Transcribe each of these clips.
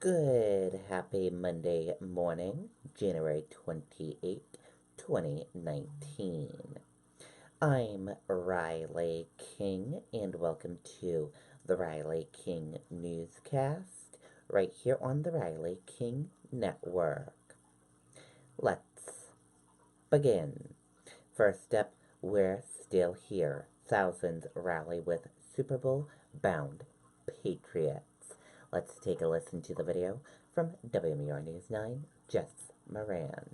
Good happy Monday morning, January 28th, 2019. I'm Riley King, and welcome to the Riley King Newscast right here on the Riley King Network. Let's begin. First up, we're still here. Thousands rally with Super Bowl bound Patriots. Let's take a listen to the video from WMUR News 9, Jess Moran.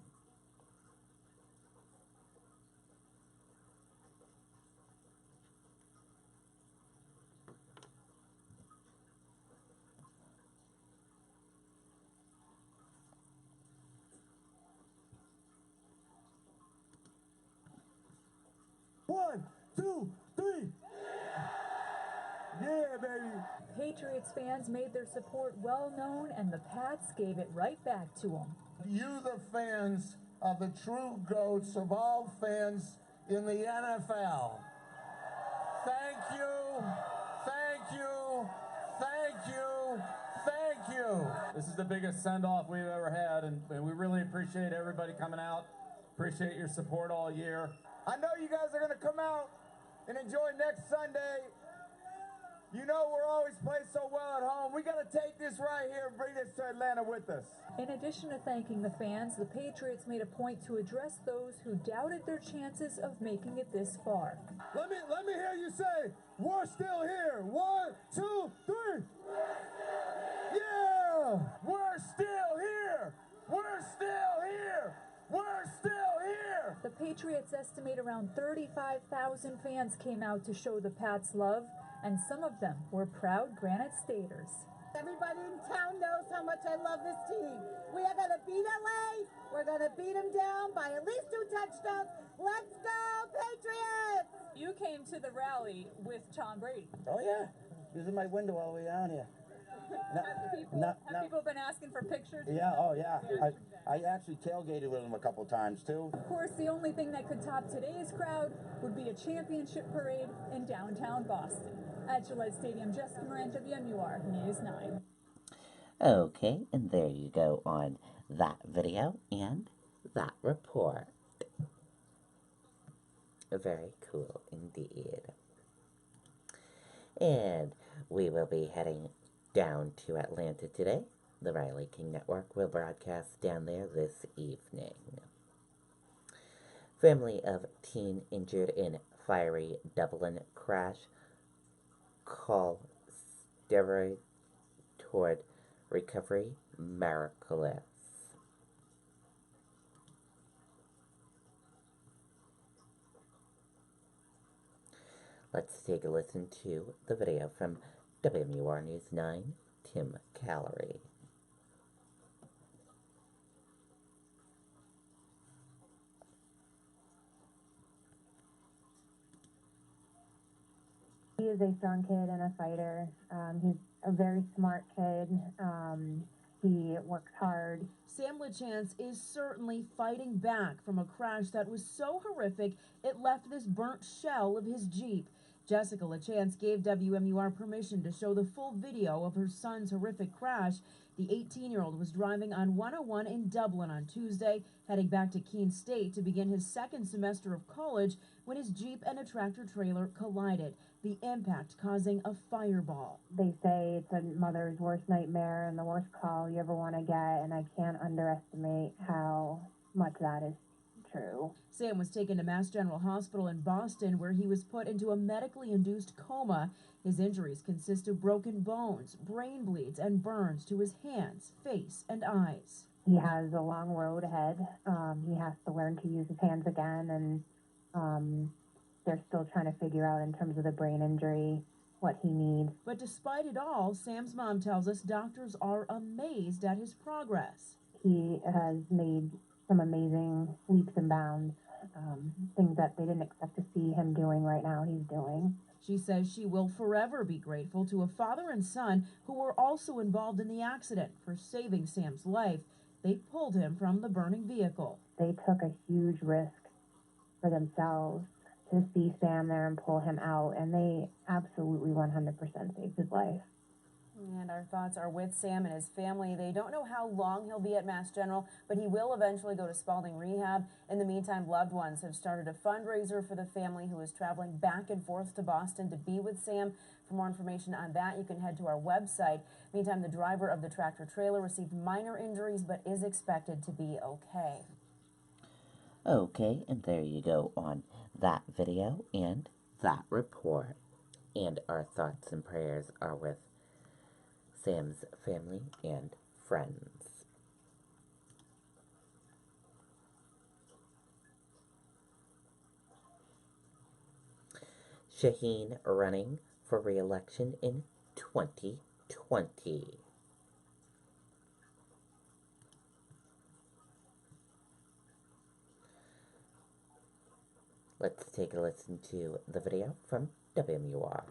One, two, three. Yeah, baby. Patriots fans made their support well known, and the Pats gave it right back to them. You, the fans, are the true goats of all fans in the NFL. Thank you, thank you, thank you, thank you. This is the biggest send-off we've ever had, and we really appreciate everybody coming out. Appreciate your support all year. I know you guys are going to come out and enjoy next Sunday. You know we're always playing so well at home. We got to take this right here and bring this to Atlanta with us. In addition to thanking the fans, the Patriots made a point to address those who doubted their chances of making it this far. Let me hear you say, we're still here. One, two, three. Yeah, we're still here. We're still here. We're still here. The Patriots estimate around 35,000 fans came out to show the Pats love, and some of them were proud Granite Staters. Everybody in town knows how much I love this team. We are going to beat LA. We're going to beat them down by at least 2 touchdowns. Let's go, Patriots! You came to the rally with Tom Brady. Oh, yeah. He was in my window all the way down here. Have people been asking for pictures? Yeah, oh, yeah. I actually tailgated with him a couple times, too. Of course, the only thing that could top today's crowd would be a championship parade in downtown Boston. At Gillette Stadium, Jessica Moran, WMUR News 9. Okay, and there you go on that video and that report. Very cool indeed. And we will be heading down to Atlanta today. The Riley King Network will broadcast down there this evening. Family of teen injured in fiery Dublin crash call steroid toward recovery miraculous. Let's take a listen to the video from WMUR News 9, Tim Callery. He is a strong kid and a fighter. He's a very smart kid. He works hard. Sam LaChance is certainly fighting back from a crash that was so horrific it left this burnt shell of his Jeep. Jessica LaChance gave WMUR permission to show the full video of her son's horrific crash. The 18-year-old was driving on 101 in Dublin on Tuesday, heading back to Keene State to begin his second semester of college when his Jeep and a tractor-trailer collided, the impact causing a fireball. They say it's a mother's worst nightmare and the worst call you ever want to get, and I can't underestimate how much that is true. Sam was taken to Mass General Hospital in Boston, where he was put into a medically induced coma. His injuries consist of broken bones, brain bleeds, and burns to his hands, face, and eyes. He has a long road ahead. He has to learn to use his hands again, and they're still trying to figure out in terms of the brain injury what he needs. But despite it all, Sam's mom tells us doctors are amazed at his progress. He has made some amazing leaps and bounds, things that they didn't expect to see him doing right now, he's doing. She says she will forever be grateful to a father and son who were also involved in the accident for saving Sam's life. They pulled him from the burning vehicle. They took a huge risk for themselves to see Sam there and pull him out, and they absolutely 100% saved his life. And our thoughts are with Sam and his family. They don't know how long he'll be at Mass General, but he will eventually go to Spalding Rehab. In the meantime, loved ones have started a fundraiser for the family who is traveling back and forth to Boston to be with Sam. For more information on that, you can head to our website. Meantime, the driver of the tractor trailer received minor injuries but is expected to be okay. Okay, and there you go on that video and that report. And our thoughts and prayers are with Sam's family and friends. Shaheen running for re-election in 2020. Let's take a listen to the video from WMUR.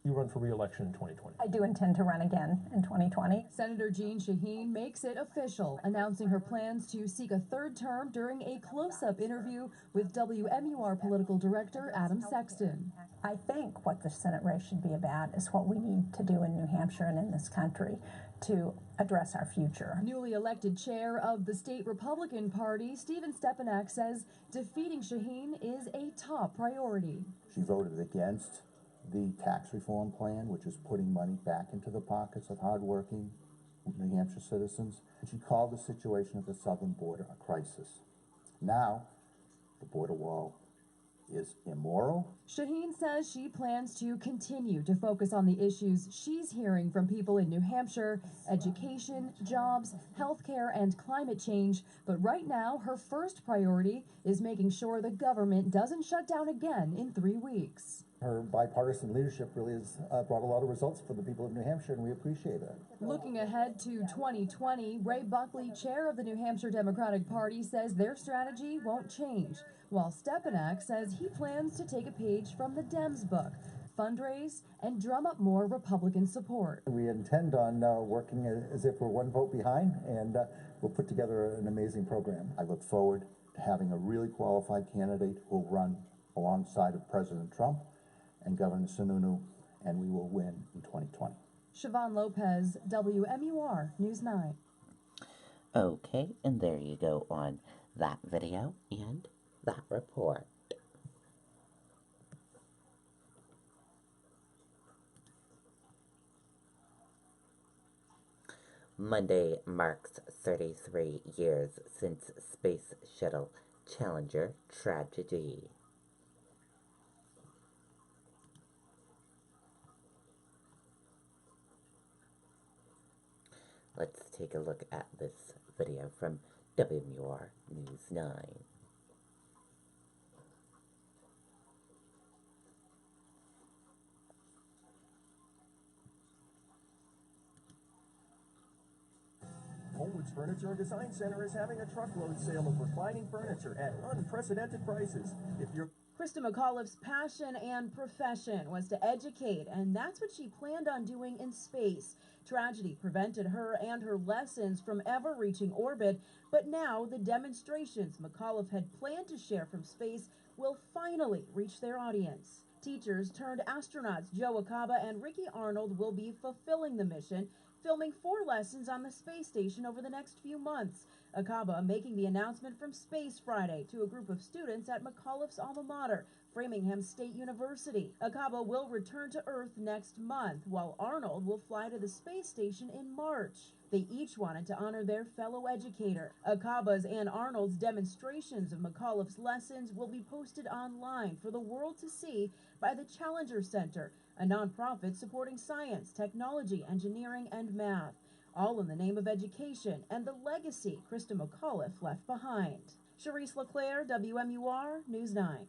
You run for re-election in 2020. I do intend to run again in 2020. Senator Jean Shaheen makes it official, announcing her plans to seek a third term during a close-up interview with WMUR political director Adam Sexton. I think what the Senate race should be about is what we need to do in New Hampshire and in this country to address our future. Newly elected chair of the state Republican Party, Stephen Stepanak, says defeating Shaheen is a top priority. She voted against the tax reform plan, which is putting money back into the pockets of hardworking New Hampshire citizens. She called the situation at the southern border a crisis. Now, the border wall is immoral. Shaheen says she plans to continue to focus on the issues she's hearing from people in New Hampshire: education, jobs, healthcare, and climate change. But right now, her first priority is making sure the government doesn't shut down again in 3 weeks. Her bipartisan leadership really has brought a lot of results for the people of New Hampshire, and we appreciate it. Looking ahead to 2020, Ray Buckley, chair of the New Hampshire Democratic Party, says their strategy won't change, while Stepanak says he plans to take a page from the Dems book: fundraise and drum up more Republican support. We intend on working as if we're one vote behind, and we'll put together an amazing program. I look forward to having a really qualified candidate who will run alongside of President Trump and Governor Sununu, and we will win in 2020. Siobhan Lopez, WMUR News 9. Okay, and there you go on that video and that report. Monday marks 33 years since Space Shuttle Challenger tragedy. Let's take a look at this video from WMUR News 9. Homewood's Furniture and Design Center is having a truckload sale of reclining furniture at unprecedented prices. If you're Krista McAuliffe's passion and profession was to educate, and that's what she planned on doing in space. Tragedy prevented her and her lessons from ever reaching orbit, but now the demonstrations McAuliffe had planned to share from space will finally reach their audience. Teachers turned astronauts Joe Acaba and Ricky Arnold will be fulfilling the mission, filming 4 lessons on the space station over the next few months. Acaba making the announcement from space Friday to a group of students at McAuliffe's alma mater, Framingham State University. Acaba will return to Earth next month, while Arnold will fly to the space station in March. They each wanted to honor their fellow educator. Acaba's and Arnold's demonstrations of McAuliffe's lessons will be posted online for the world to see by the Challenger Center, a nonprofit supporting science, technology, engineering, and math, all in the name of education and the legacy Krista McAuliffe left behind. Charisse LeClaire, WMUR News 9.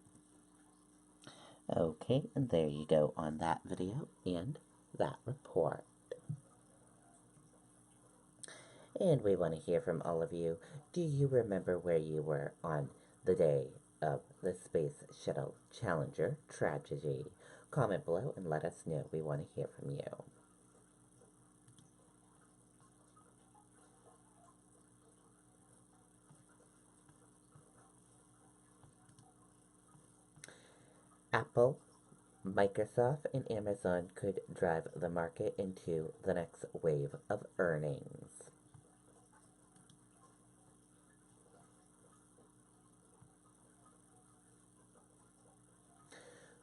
Okay, and there you go on that video and that report. And we want to hear from all of you. Do you remember where you were on the day of the Space Shuttle Challenger tragedy? Comment below and let us know. We want to hear from you. Apple, Microsoft, and Amazon could drive the market into the next wave of earnings.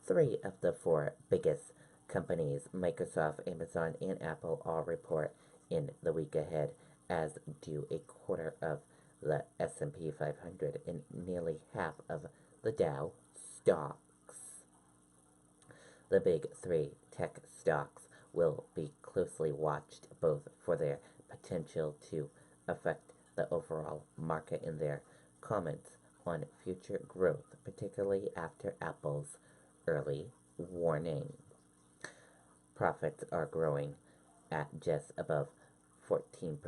Three of the four biggest companies, Microsoft, Amazon, and Apple, all report in the week ahead, as do a quarter of the S&P 500 and nearly half of the Dow stocks. The big three tech stocks will be closely watched both for their potential to affect the overall market and their comments on future growth, particularly after Apple's early warning. Profits are growing at just above 14%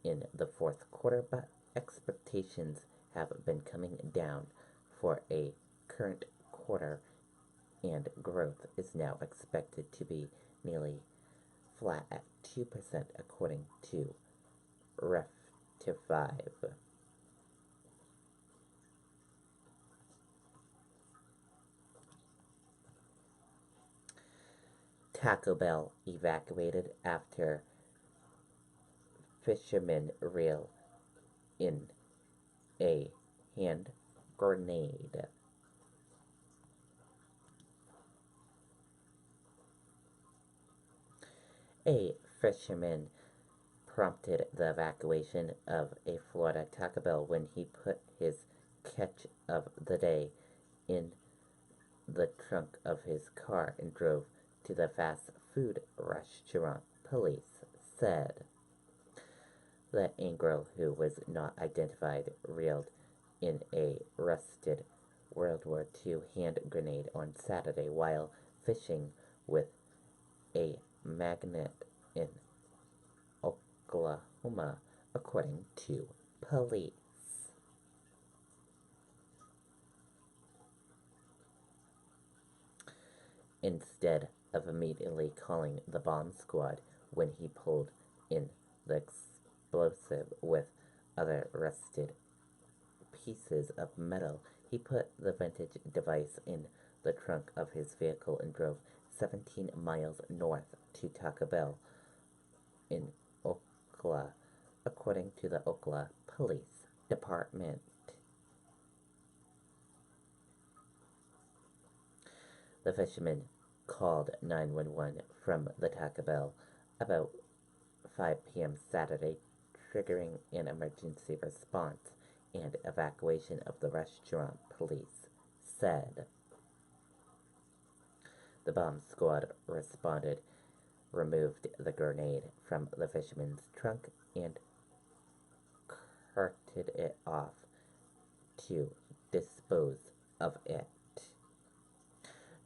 in the fourth quarter, but expectations have been coming down for a current quarter, and growth is now expected to be nearly flat at 2% according to Reftifive. Taco Bell evacuated after fishermen reel in a hand grenade. A fisherman prompted the evacuation of a Florida Taco Bell when he put his catch of the day in the trunk of his car and drove to the fast food restaurant, police said. The angler, who was not identified, reeled in a rusted World War II hand grenade on Saturday while fishing with a magnet in Oklahoma, according to police. Instead of immediately calling the bomb squad when he pulled in the explosive with other rusted pieces of metal, he put the vintage device in the trunk of his vehicle and drove 17 miles north to Taco Bell in Ocala, according to the Ocala Police Department. The fisherman called 911 from the Taco Bell about 5 p.m. Saturday, triggering an emergency response and evacuation of the restaurant, police said. The bomb squad responded, removed the grenade from the fisherman's trunk, and carted it off to dispose of it.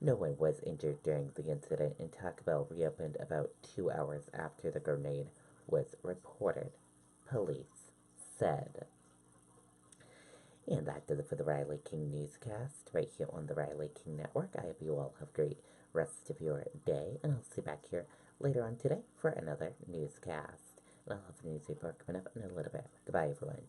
No one was injured during the incident, and Taco Bell reopened about 2 hours after the grenade was reported, police said. And that does it for the Riley King Newscast, right here on the Riley King Network. I hope you all have a great rest of your day, and I'll see you back here later on today for another newscast. And I'll have a news report coming up in a little bit. Goodbye, everyone.